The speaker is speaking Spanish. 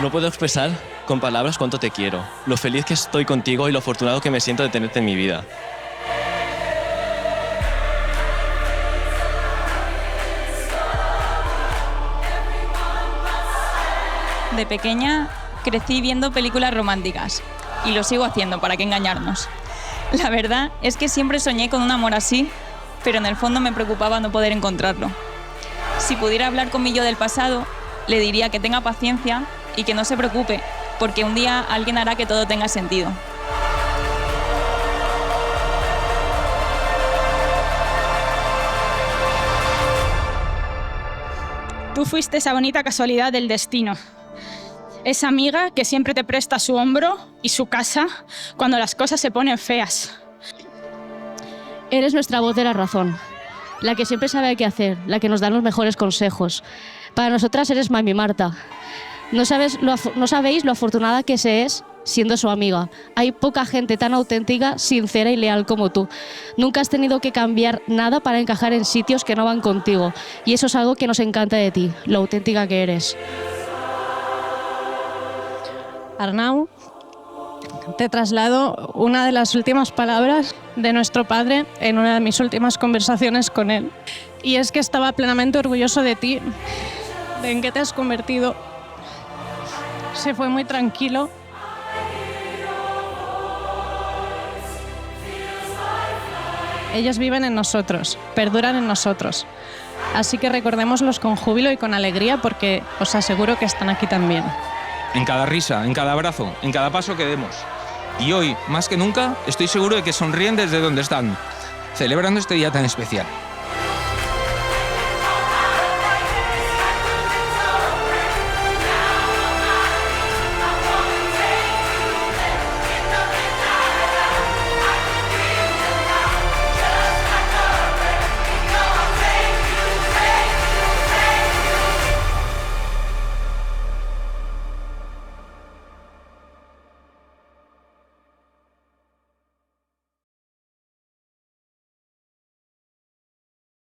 No puedo expresar con palabras cuánto te quiero, lo feliz que estoy contigo y lo afortunado que me siento de tenerte en mi vida. De pequeña crecí viendo películas románticas y lo sigo haciendo, para qué engañarnos. La verdad es que siempre soñé con un amor así, pero en el fondo me preocupaba no poder encontrarlo. Si pudiera hablar con mi yo del pasado, le diría que tenga paciencia y que no se preocupe, porque un día alguien hará que todo tenga sentido. Tú fuiste esa bonita casualidad del destino. Esa amiga que siempre te presta su hombro y su casa cuando las cosas se ponen feas. Eres nuestra voz de la razón, la que siempre sabe qué hacer, la que nos da los mejores consejos. Para nosotras eres Mami Marta. No sabéis lo afortunada que se es siendo su amiga. Hay poca gente tan auténtica, sincera y leal como tú. Nunca has tenido que cambiar nada para encajar en sitios que no van contigo. Y eso es algo que nos encanta de ti, lo auténtica que eres. Arnau, te traslado una de las últimas palabras de nuestro padre en una de mis últimas conversaciones con él. Y es que estaba plenamente orgulloso de ti, de en qué te has convertido. Se fue muy tranquilo. Ellos viven en nosotros, perduran en nosotros. Así que recordémoslos con júbilo y con alegría, porque os aseguro que están aquí también. En cada risa, en cada abrazo, en cada paso que demos. Y hoy, más que nunca, estoy seguro de que sonríen desde donde están, celebrando este día tan especial.